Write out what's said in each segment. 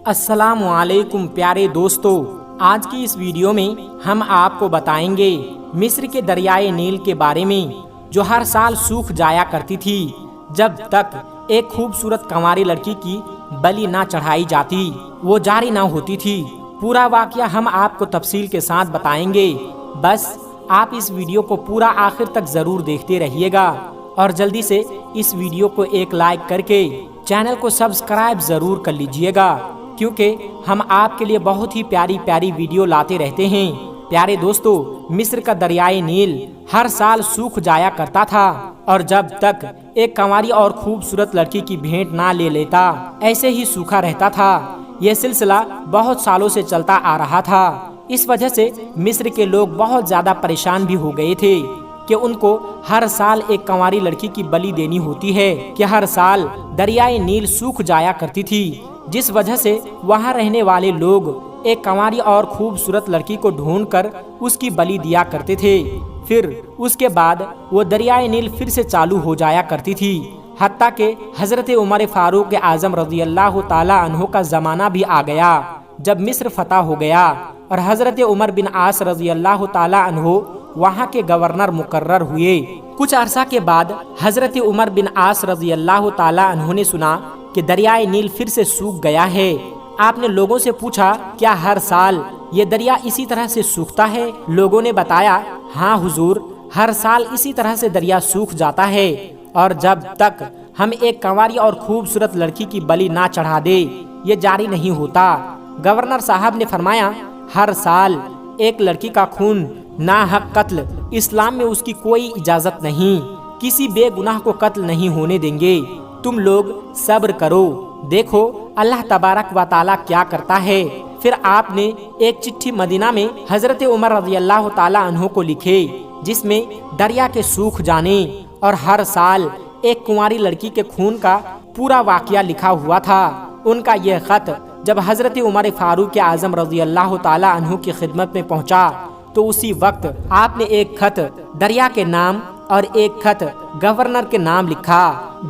السلام علیکم پیارے دوستو، آج کی اس ویڈیو میں ہم آپ کو بتائیں گے مصر کے دریائے نیل کے بارے میں، جو ہر سال سوکھ جایا کرتی تھی جب تک ایک خوبصورت کنواری لڑکی کی بلی نہ چڑھائی جاتی، وہ جاری نہ ہوتی تھی۔ پورا واقعہ ہم آپ کو تفصیل کے ساتھ بتائیں گے، بس آپ اس ویڈیو کو پورا آخر تک ضرور دیکھتے رہیے گا اور جلدی سے اس ویڈیو کو ایک لائک کر کے چینل کو سبسکرائب ضرور کر لیجئے گا، کیونکہ ہم آپ کے لیے بہت ہی پیاری پیاری ویڈیو لاتے رہتے ہیں۔ پیارے دوستو، مصر کا دریائے نیل ہر سال سوکھ جایا کرتا تھا، اور جب تک ایک کنواری اور خوبصورت لڑکی کی بھیٹ نہ لے لیتا، ایسے ہی سوکھا رہتا تھا۔ یہ سلسلہ بہت سالوں سے چلتا آ رہا تھا۔ اس وجہ سے مصر کے لوگ بہت زیادہ پریشان بھی ہو گئے تھے کہ ان کو ہر سال ایک کنواری لڑکی کی بلی دینی ہوتی ہے، کہ ہر سال دریائے نیل سوکھ جایا کرتی تھی، جس وجہ سے وہاں رہنے والے لوگ ایک کنواری اور خوبصورت لڑکی کو ڈھونڈ کر اس کی بلی دیا کرتے تھے۔ پھر اس کے بعد وہ دریائے نیل پھر سے چالو ہو جایا کرتی تھی، حتیٰ کہ حضرت عمر فاروق اعظم رضی اللہ تعالی عنہ کا زمانہ بھی آ گیا، جب مصر فتح ہو گیا اور حضرت عمر بن عاص رضی اللہ تعالی عنہ وہاں کے گورنر مقرر ہوئے۔ کچھ عرصہ کے بعد حضرت عمر بن عاص رضی اللہ تعالی عنہ نے سنا کہ دریائے نیل پھر سے سوکھ گیا ہے۔ آپ نے لوگوں سے پوچھا، کیا ہر سال یہ دریا اسی طرح سے سوکھتا ہے؟ لوگوں نے بتایا، ہاں حضور، ہر سال اسی طرح سے دریا سوکھ جاتا ہے، اور جب تک ہم ایک کنواری اور خوبصورت لڑکی کی بلی نہ چڑھا دے، یہ جاری نہیں ہوتا۔ گورنر صاحب نے فرمایا، ہر سال ایک لڑکی کا خون ناحق قتل، اسلام میں اس کی کوئی اجازت نہیں، کسی بے گناہ کو قتل نہیں ہونے دیں گے، تم لوگ صبر کرو، دیکھو اللہ تبارک و تعالیٰ کیا کرتا ہے۔ پھر آپ نے ایک چٹھی مدینہ میں حضرت عمر رضی اللہ تعالیٰ عنہ کو لکھے، جس میں دریا کے سوکھ جانے اور ہر سال ایک کنواری لڑکی کے خون کا پورا واقعہ لکھا ہوا تھا۔ ان کا یہ خط جب حضرت عمر فاروق اعظم رضی اللہ تعالیٰ عنہ کی خدمت میں پہنچا، تو اسی وقت آپ نے ایک خط دریا کے نام اور ایک خط گورنر کے نام لکھا۔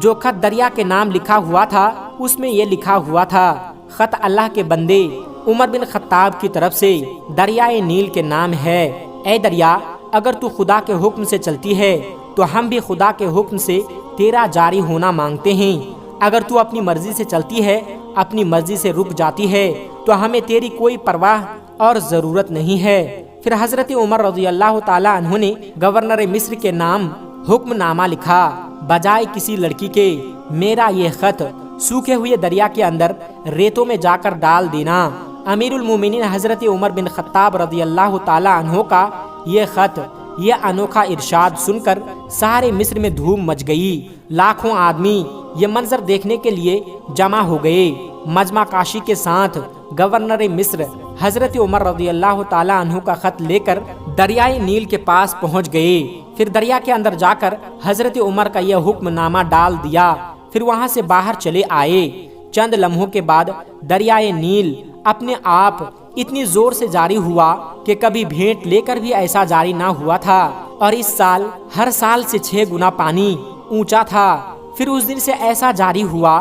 جو خط دریا کے نام لکھا ہوا تھا، اس میں یہ لکھا ہوا تھا، خط اللہ کے بندے عمر بن خطاب کی طرف سے دریائے نیل کے نام ہے۔ اے دریا، اگر تو خدا کے حکم سے چلتی ہے تو ہم بھی خدا کے حکم سے تیرا جاری ہونا مانگتے ہیں، اگر تو اپنی مرضی سے چلتی ہے، اپنی مرضی سے رک جاتی ہے، تو ہمیں تیری کوئی پرواہ اور ضرورت نہیں ہے۔ پھر حضرت عمر رضی اللہ تعالی عنہ نے گورنر مصر کے نام حکم نامہ لکھا، بجائے کسی لڑکی کے میرا یہ خط سوکھے ہوئے دریا کے اندر ریتوں میں جا کر ڈال دینا۔ امیر المومنین حضرت عمر بن خطاب رضی اللہ تعالی عنہ کا یہ خط، یہ انوکھا ارشاد سن کر سارے مصر میں دھوم مچ گئی۔ لاکھوں آدمی یہ منظر دیکھنے کے لیے جمع ہو گئے۔ مجمع کاشی کے ساتھ گورنر مصر حضرت عمر رضی اللہ تعالی عنہ کا خط لے کر دریائے نیل کے پاس پہنچ گئے۔ پھر دریا کے اندر جا کر حضرت عمر کا یہ حکم نامہ ڈال دیا۔ پھر وہاں سے باہر چلے آئے۔ چند لمحوں کے بعد دریائے نیل اپنے آپ اتنی زور سے جاری ہوا کہ کبھی بھیٹ لے کر بھی ایسا جاری نہ ہوا تھا، اور اس سال ہر سال سے 6 گنا پانی اونچا تھا۔ پھر اس دن سے ایسا جاری ہوا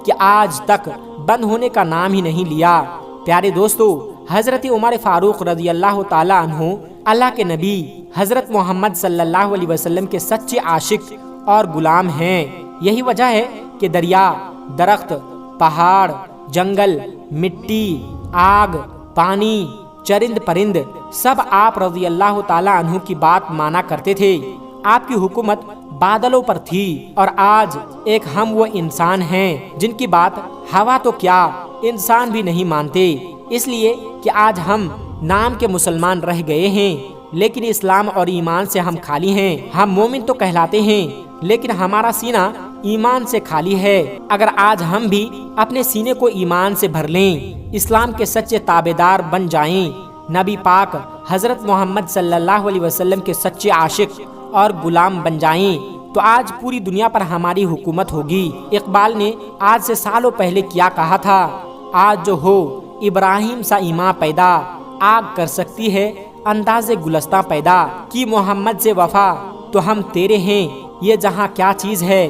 کہ آج تک بند ہونے کا نام ہی نہیں لیا۔ پیارے دوستو، حضرت عمر فاروق رضی اللہ تعالی عنہ اللہ کے نبی حضرت محمد صلی اللہ علیہ وسلم کے سچے عاشق اور غلام ہیں۔ یہی وجہ ہے کہ دریا، درخت، پہاڑ، جنگل، مٹی، آگ، پانی، چرند پرند سب آپ رضی اللہ تعالی عنہ کی بات مانا کرتے تھے۔ آپ کی حکومت بادلوں پر تھی، اور آج ایک ہم وہ انسان ہیں جن کی بات ہوا تو کیا انسان بھی نہیں مانتے، اس لیے کہ آج ہم نام کے مسلمان رہ گئے ہیں، لیکن اسلام اور ایمان سے ہم خالی ہیں۔ ہم مومن تو کہلاتے ہیں، لیکن ہمارا سینہ ایمان سے خالی ہے۔ اگر آج ہم بھی اپنے سینے کو ایمان سے بھر لیں، اسلام کے سچے تابعدار بن جائیں، نبی پاک حضرت محمد صلی اللہ علیہ وسلم کے سچے عاشق اور غلام بن جائیں، تو آج پوری دنیا پر ہماری حکومت ہوگی۔ اقبال نے آج سے سالوں پہلے کیا کہا تھا، آج جو ہو ابراہیم سا ایمان پیدا، آگ کر سکتی ہے انداز گلستہ پیدا، کی محمد سے وفا تو ہم تیرے ہیں، یہ جہاں کیا چیز ہے،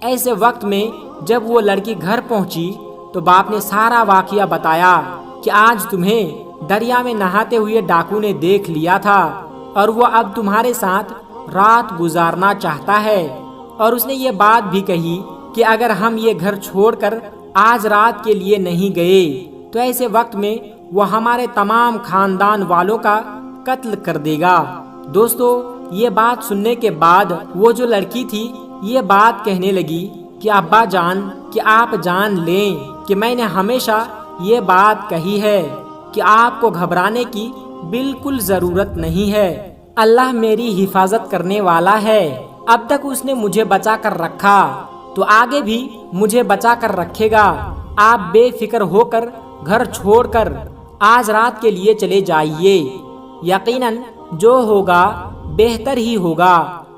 ایسے وقت میں جب وہ لڑکی گھر پہنچی تو باپ نے سارا واقعہ بتایا کہ آج تمہیں دریا میں نہاتے ہوئے ڈاکو نے دیکھ لیا تھا اور وہ اب تمہارے ساتھ رات گزارنا چاہتا ہے۔ اور اس نے یہ بات بھی کہی کہ اگر ہم یہ گھر چھوڑ کر آج رات کے لیے نہیں گئے تو ایسے وقت میں وہ ہمارے تمام خاندان والوں کا قتل کر دے گا۔ دوستو، یہ بات سننے کے بعد وہ جو لڑکی تھی یہ بات کہنے لگی کہ ابا جان، کہ آپ جان لیں کہ میں نے ہمیشہ یہ بات کہی ہے کہ آپ کو گھبرانے کی بالکل ضرورت نہیں ہے۔ اللہ میری حفاظت کرنے والا ہے۔ اب تک اس نے مجھے بچا کر رکھا تو آگے بھی مجھے بچا کر رکھے گا۔ آپ بے فکر ہو کر گھر چھوڑ کر آج رات کے لیے چلے جائیے۔ یقیناً جو ہوگا بہتر ہی ہوگا۔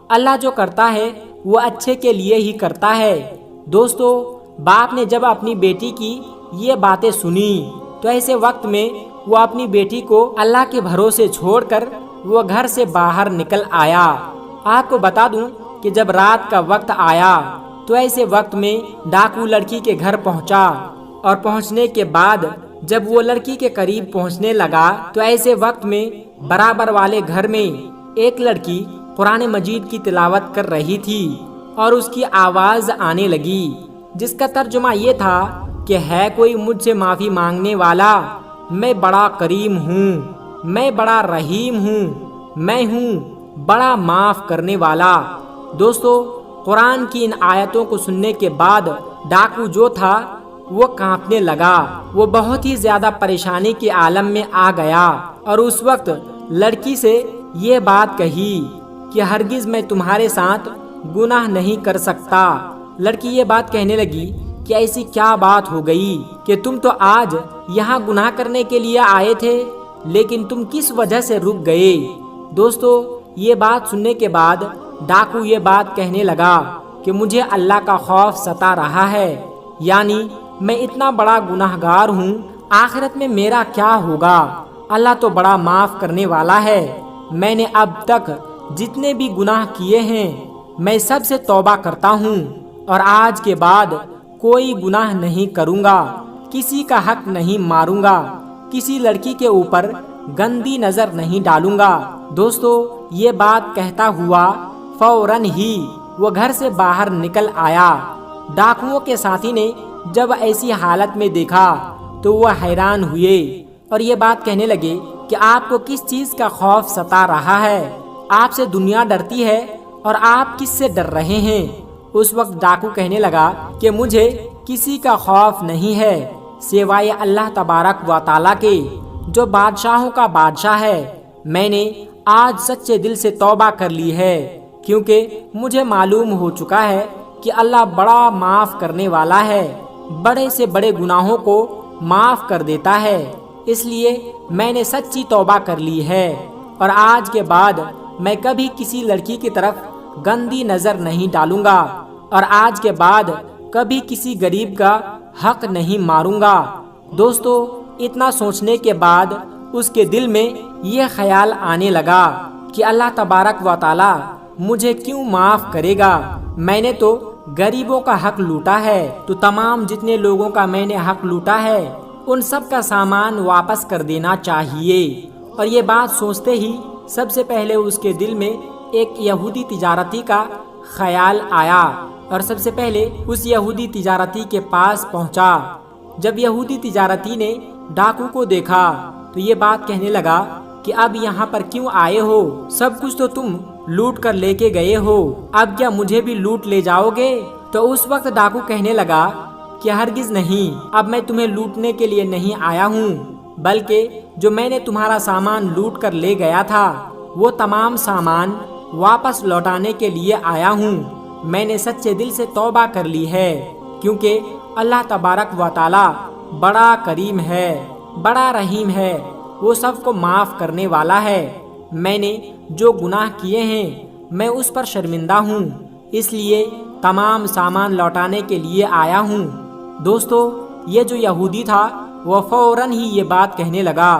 اللہ جو کرتا ہے وہ اچھے کے لیے ہی کرتا ہے۔ دوستو، باپ نے جب اپنی بیٹی کی یہ باتیں سنی تو ایسے وقت میں وہ اپنی بیٹی کو اللہ کے بھروسے چھوڑ کر وہ گھر سے باہر نکل آیا۔ آپ کو بتا دوں کہ جب رات کا وقت آیا تو ایسے وقت میں ڈاکو لڑکی کے گھر پہنچا، اور پہنچنے کے بعد جب وہ لڑکی کے قریب پہنچنے لگا تو ایسے وقت میں برابر والے گھر میں ایک لڑکی قرآن مجید کی تلاوت کر رہی تھی اور اس کی آواز آنے لگی، جس کا ترجمہ یہ تھا کہ ہے کوئی مجھ سے معافی مانگنے والا؟ میں بڑا کریم ہوں، میں بڑا رحیم ہوں، میں ہوں بڑا معاف کرنے والا۔ دوستو، قرآن کی ان آیتوں کو سننے کے بعد ڈاکو جو تھا وہ کانپنے لگا۔ وہ بہت ہی زیادہ پریشانی کے عالم میں آ گیا اور اس وقت لڑکی سے یہ بات کہی کہ ہرگز میں تمہارے ساتھ گناہ نہیں کر سکتا۔ لڑکی یہ بات کہنے لگی کہ ایسی کیا بات ہو گئی کہ تم تو آج یہاں گناہ کرنے کے لیے آئے تھے، لیکن تم کس وجہ سے رک گئے؟ دوستو، یہ بات سننے کے بعد ڈاکو یہ بات کہنے لگا کہ مجھے اللہ کا خوف ستا رہا ہے، یعنی میں اتنا بڑا گناہ گار ہوں، آخرت میں میرا کیا ہوگا؟ اللہ تو بڑا معاف کرنے والا ہے۔ میں نے اب تک جتنے بھی گناہ کیے ہیں میں سب سے توبہ کرتا ہوں اور آج کے بعد کوئی گناہ نہیں کروں گا، کسی کا حق نہیں ماروں گا، کسی لڑکی کے اوپر گندی نظر نہیں ڈالوں گا۔ دوستو، یہ بات کہتا ہوا فوراً ہی وہ گھر سے باہر نکل آیا۔ ڈاکوؤں کے ساتھی نے جب ایسی حالت میں دیکھا تو وہ حیران ہوئے اور یہ بات کہنے لگے کہ آپ کو کس چیز کا خوف ستا رہا ہے؟ آپ سے دنیا ڈرتی ہے اور آپ کس سے ڈر رہے ہیں؟ اس وقت ڈاکو کہنے لگا کہ مجھے کسی کا خوف نہیں ہے سوائے اللہ تبارک و تعالیٰ کے، جو بادشاہوں کا بادشاہ ہے۔ میں نے آج سچے دل سے توبہ کر لی ہے، کیونکہ مجھے معلوم ہو چکا ہے کہ اللہ بڑا معاف کرنے والا ہے، بڑے سے بڑے گناہوں کو معاف کر دیتا ہے۔ اس لیے میں نے سچی توبہ کر لی ہے اور آج کے بعد میں کبھی کسی لڑکی کی طرف گندی نظر نہیں ڈالوں گا اور آج کے بعد کبھی کسی غریب کا حق نہیں ماروں گا۔ دوستو، اتنا سوچنے کے بعد اس کے دل میں یہ خیال آنے لگا کہ اللہ تبارک و تعالی مجھے کیوں معاف کرے گا؟ میں نے تو غریبوں کا حق لوٹا ہے، تو تمام جتنے لوگوں کا میں نے حق لوٹا ہے ان سب کا سامان واپس کر دینا چاہیے۔ اور یہ بات سوچتے ہی سب سے پہلے اس کے دل میں ایک یہودی تجارتی کا خیال آیا اور سب سے پہلے اس یہودی تجارتی کے پاس پہنچا۔ جب یہودی تجارتی نے ڈاکو کو دیکھا تو یہ بات کہنے لگا کہ اب یہاں پر کیوں آئے ہو؟ سب کچھ تو تم لوٹ کر لے کے گئے ہو، اب کیا مجھے بھی لوٹ لے جاؤ گے؟ تو اس وقت ڈاکو کہنے لگا کہ ہرگز نہیں، اب میں تمہیں لوٹنے کے لیے نہیں آیا ہوں، بلکہ جو میں نے تمہارا سامان لوٹ کر لے گیا تھا وہ تمام سامان واپس لوٹانے کے لیے آیا ہوں۔ میں نے سچے دل سے توبہ کر لی ہے، کیونکہ اللہ تبارک و تعالی بڑا کریم ہے، بڑا رحیم ہے، وہ سب کو معاف کرنے والا ہے۔ میں نے جو گناہ کیے ہیں میں اس پر شرمندہ ہوں، اس لیے تمام سامان لوٹانے کے لیے آیا ہوں۔ دوستو، یہ جو یہودی تھا وہ فوراً ہی یہ بات کہنے لگا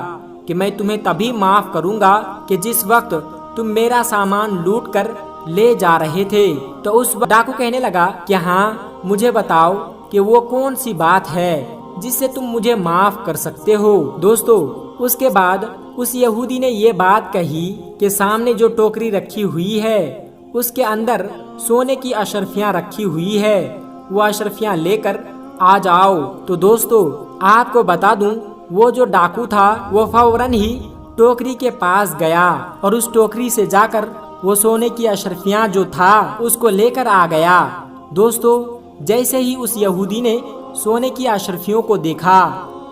کہ میں تمہیں تبھی معاف کروں گا کہ جس وقت تم میرا سامان لوٹ کر لے جا رہے تھے۔ تو اس وقت ڈاکو کہنے لگا کہ ہاں، مجھے بتاؤ کہ وہ کون سی بات ہے جس سے تم مجھے معاف کر سکتے ہو۔ دوستو، اس کے بعد اس یہودی نے یہ بات کہی کہ سامنے جو ٹوکری رکھی ہوئی ہے اس کے اندر سونے کی اشرفیاں رکھی ہوئی ہے، وہ اشرفیاں لے کر آ جاؤ۔ تو دوستو، آپ کو بتا دوں، وہ جو ڈاکو تھا وہ فوراً ہی ٹوکری کے پاس گیا اور اس ٹوکری سے جا کر وہ سونے کی اشرفیاں جو تھا اس کو لے کر آ گیا۔ دوستو، جیسے ہی اس یہودی نے سونے کی اشرفیوں کو دیکھا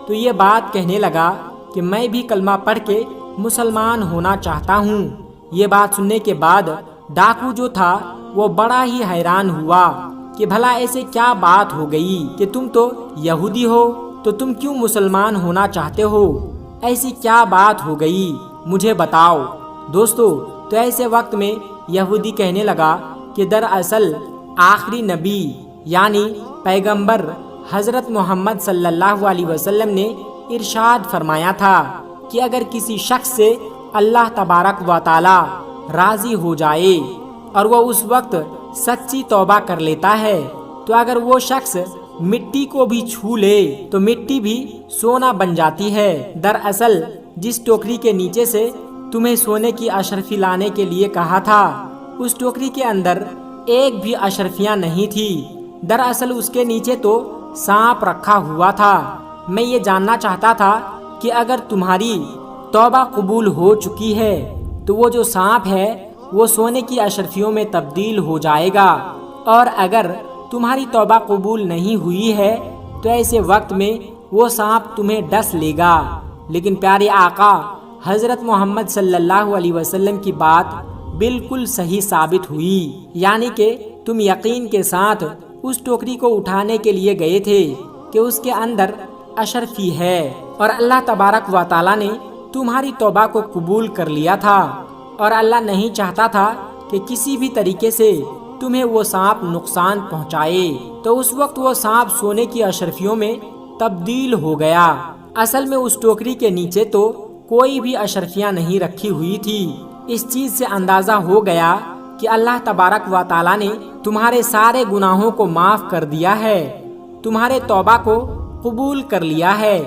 تو یہ بات کہنے لگا کہ میں بھی کلمہ پڑھ کے مسلمان ہونا چاہتا ہوں۔ یہ بات سننے کے بعد ڈاکو جو تھا وہ بڑا ہی حیران ہوا کہ بھلا ایسے کیا بات ہو گئی کہ تم تو یہودی ہو تو تم کیوں مسلمان ہونا چاہتے ہو؟ ایسی کیا بات ہو گئی، مجھے بتاؤ۔ دوستو، تو ایسے وقت میں یہودی کہنے لگا کہ دراصل آخری نبی یعنی پیغمبر حضرت محمد صلی اللہ علیہ وسلم نے ارشاد فرمایا تھا کہ اگر کسی شخص سے اللہ تبارک و تعالی راضی ہو جائے اور وہ اس وقت سچی توبہ کر لیتا ہے تو اگر وہ شخص مٹی کو بھی چھو لے تو مٹی بھی سونا بن جاتی ہے۔ دراصل جس ٹوکری کے نیچے سے تمہیں سونے کی اشرفی لانے کے لیے کہا تھا اس ٹوکری کے اندر ایک بھی اشرفیاں نہیں تھی، دراصل اس کے نیچے تو سانپ رکھا ہوا تھا۔ میں یہ جاننا چاہتا تھا کہ اگر تمہاری توبہ قبول ہو چکی ہے تو وہ جو سانپ ہے وہ سونے کی اشرفیوں میں تبدیل ہو جائے گا، اور اگر تمہاری توبہ قبول نہیں ہوئی ہے تو ایسے وقت میں وہ سانپ تمہیں ڈس لے گا۔ لیکن پیارے آقا حضرت محمد صلی اللہ علیہ وسلم کی بات بالکل صحیح ثابت ہوئی، یعنی کہ تم یقین کے ساتھ اس ٹوکری کو اٹھانے کے لیے گئے تھے کہ اس کے اندر اشرفی ہے، اور اللہ تبارک و تعالیٰ نے تمہاری توبہ کو قبول کر لیا تھا، اور اللہ نہیں چاہتا تھا کہ کسی بھی طریقے سے تمہیں وہ سانپ نقصان پہنچائے۔ تو اس وقت وہ سانپ سونے کی اشرفیوں میں تبدیل ہو گیا۔ اصل میں اس ٹوکری کے نیچے تو کوئی بھی اشرفیاں نہیں رکھی ہوئی تھی۔ اس چیز سے اندازہ ہو گیا کہ اللہ تبارک و تعالیٰ نے تمہارے سارے گناہوں کو معاف کر دیا ہے، تمہارے توبہ کو قبول کر لیا ہے،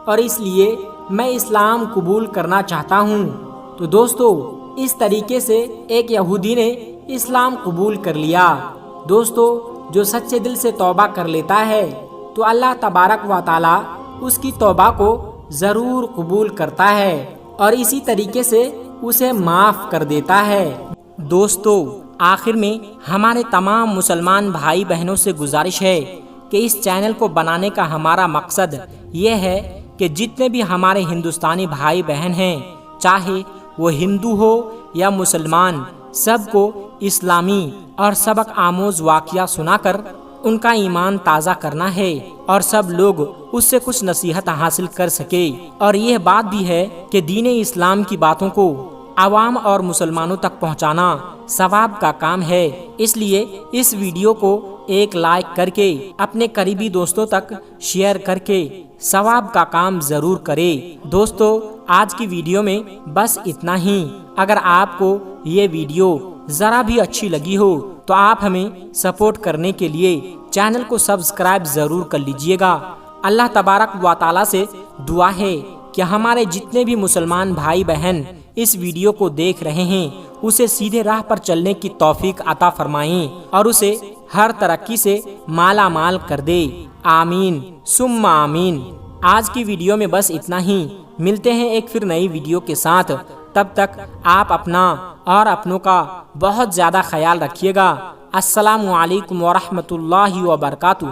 اور اس لیے میں اسلام قبول کرنا چاہتا ہوں۔ تو دوستو، اس طریقے سے ایک یہودی نے اسلام قبول کر لیا۔ دوستو، جو سچے دل سے توبہ کر لیتا ہے تو اللہ تبارک و تعالیٰ اس کی توبہ کو ضرور قبول کرتا ہے اور اسی طریقے سے اسے معاف کر دیتا ہے۔ دوستو، آخر میں ہمارے تمام مسلمان بھائی بہنوں سے گزارش ہے کہ اس چینل کو بنانے کا ہمارا مقصد یہ ہے کہ جتنے بھی ہمارے ہندوستانی بھائی بہن ہیں، چاہے وہ ہندو ہو یا مسلمان، سب کو اسلامی اور سبق آموز واقعہ سنا کر ان کا ایمان تازہ کرنا ہے اور سب لوگ اس سے کچھ نصیحت حاصل کر سکے۔ اور یہ بات بھی ہے کہ دین اسلام کی باتوں کو عوام اور مسلمانوں تک پہنچانا ثواب کا کام ہے، اس لیے اس ویڈیو کو ایک لائک کر کے اپنے قریبی دوستوں تک شیئر کر کے ثواب کا کام ضرور کرے۔ دوستو، آج کی ویڈیو میں بس اتنا ہی۔ اگر آپ کو یہ ویڈیو ذرا بھی اچھی لگی ہو تو آپ ہمیں سپورٹ کرنے کے لیے چینل کو سبسکرائب ضرور کر لیجئے گا۔ اللہ تبارک و تعالیٰ سے دعا ہے کہ ہمارے جتنے بھی مسلمان بھائی بہن اس ویڈیو کو دیکھ رہے ہیں اسے سیدھے راہ پر چلنے کی توفیق عطا فرمائیں اور اسے ہر ترقی سے مالا مال کر دے۔ آمین ثم آمین۔ آج کی ویڈیو میں بس اتنا ہی، ملتے ہیں ایک پھر نئی ویڈیو کے ساتھ۔ تب تک آپ اپنا اور اپنوں کا بہت زیادہ خیال رکھیے گا۔ السلام علیکم ورحمۃ اللہ وبرکاتہ۔